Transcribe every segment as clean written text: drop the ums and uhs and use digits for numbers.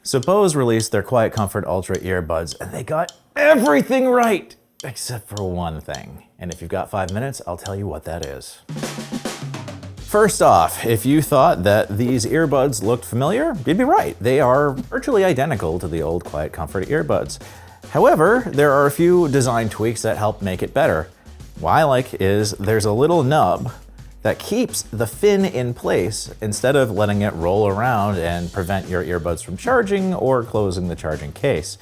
So Bose released their QuietComfort Ultra Earbuds, and they got everything right, except for one thing. And if you've got 5 minutes, I'll tell you what that is. First off, if you thought that these earbuds looked familiar, you'd be right. They are virtually identical to the old QuietComfort earbuds. However, there are a few design tweaks that help make it better. What I like is there's a little nub that keeps the fin in place instead of letting it roll around and prevent your earbuds from charging or closing the charging case.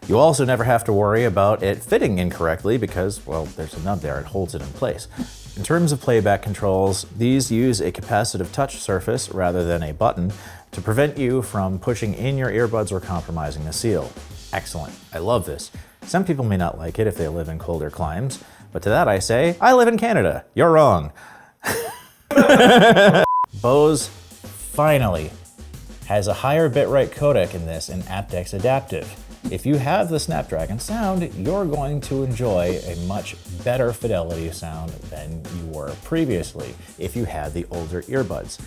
You also never have to worry about it fitting incorrectly because, well, there's a nub there, it holds it in place. In terms of playback controls, these use a capacitive touch surface rather than a button to prevent you from pushing in your earbuds or compromising the seal. Excellent, I love this. Some people may not like it if they live in colder climes, but to that I say, I live in Canada, you're wrong. Bose finally has a higher bitrate codec in this in aptX Adaptive. If you have the Snapdragon Sound, you're going to enjoy a much better fidelity sound than you were previously if you had the older earbuds.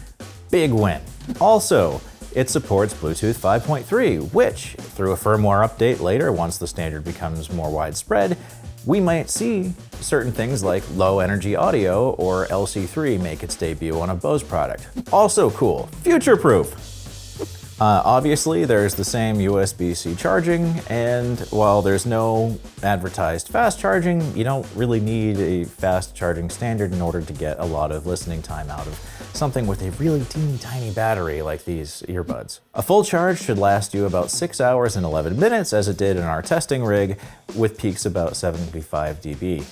Big win. Also, it supports Bluetooth 5.3, which, through a firmware update later, once the standard becomes more widespread, we might see certain things like low energy audio or LC3 make its debut on a Bose product. Also cool, future-proof. Obviously, there's the same USB-C charging, and while there's no advertised fast charging, you don't really need a fast charging standard in order to get a lot of listening time out of something with a really teeny tiny battery like these earbuds. A full charge should last you about 6 hours and 11 minutes, as it did in our testing rig, with peaks about 75 dB.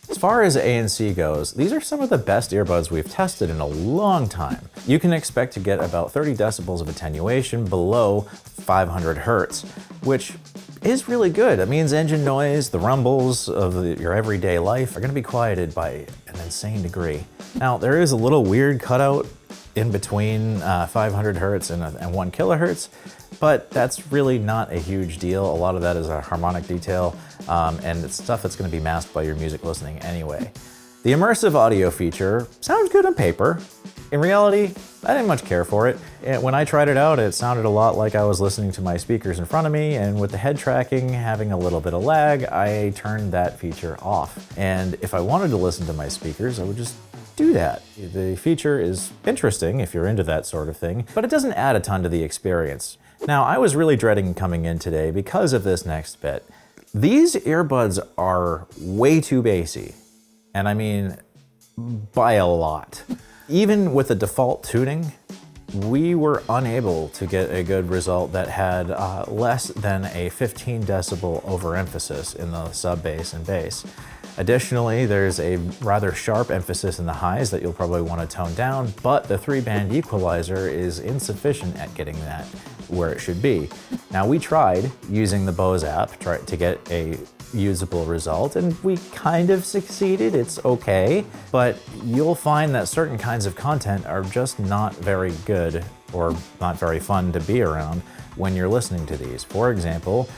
As far as ANC goes, these are some of the best earbuds we've tested in a long time. You can expect to get about 30 decibels of attenuation below 500 hertz, which is really good. That means engine noise, the rumbles of your everyday life are going to be quieted by an insane degree. Now, there is a little weird cutout in between 500 hertz and 1 kilohertz, but that's really not a huge deal. A lot of that is a harmonic detail, and it's stuff that's going to be masked by your music listening anyway. The immersive audio feature sounds good on paper. In reality, I didn't much care for it. When I tried it out, it sounded a lot like I was listening to my speakers in front of me, and with the head tracking having a little bit of lag, I turned that feature off. And if I wanted to listen to my speakers, I would just do that. The feature is interesting if you're into that sort of thing, but it doesn't add a ton to the experience. Now, I was really dreading coming in today because of this next bit. These earbuds are way too bassy, and I mean by a lot. Even with the default tuning, we were unable to get a good result that had less than a 15 decibel overemphasis in the sub bass and bass. Additionally, there's a rather sharp emphasis in the highs that you'll probably want to tone down, but the 3-band equalizer is insufficient at getting that where it should be. Now, we tried using the Bose app to get a usable result, and we kind of succeeded. It's okay, but you'll find that certain kinds of content are just not very good or not very fun to be around when you're listening to these. For example,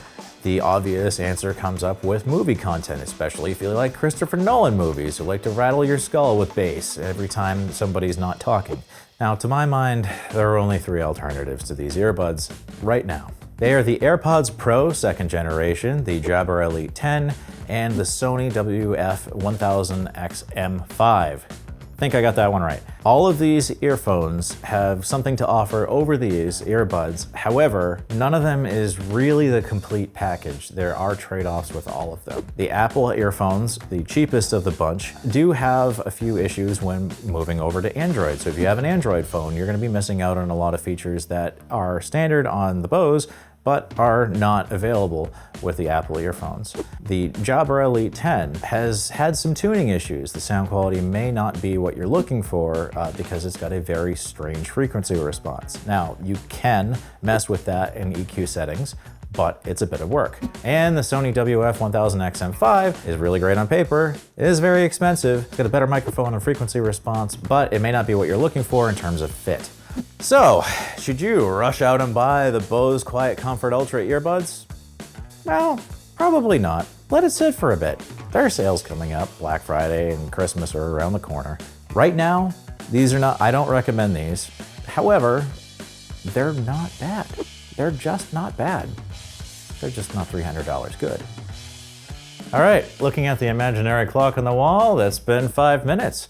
the obvious answer comes up with movie content, especially if you like Christopher Nolan movies who like to rattle your skull with bass every time somebody's not talking. Now, to my mind, there are only 3 alternatives to these earbuds right now. They are the AirPods Pro 2nd generation, the Jabra Elite 10, and the Sony WF-1000XM5. I think I got that one right. All of these earphones have something to offer over these earbuds. However, none of them is really the complete package. There are trade-offs with all of them. The Apple earphones, the cheapest of the bunch, do have a few issues when moving over to Android. So if you have an Android phone, you're going to be missing out on a lot of features that are standard on the Bose, but are not available with the Apple earphones. The Jabra Elite 10 has had some tuning issues. The sound quality may not be what you're looking for because it's got a very strange frequency response. Now, you can mess with that in EQ settings, but it's a bit of work. And the Sony WF-1000XM5 is really great on paper. It is very expensive. It's got a better microphone and frequency response, but it may not be what you're looking for in terms of fit. So, should you rush out and buy the Bose QuietComfort Ultra Earbuds? Well, probably not. Let it sit for a bit. There are sales coming up. Black Friday and Christmas are around the corner. Right now, I don't recommend these. However, they're not bad. they're just not bad. They're just not $300 good. All right, looking at the imaginary clock on the wall, that's been 5 minutes.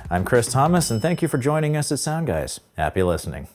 I'm Chris Thomas, and thank you for joining us at SoundGuys. Happy listening.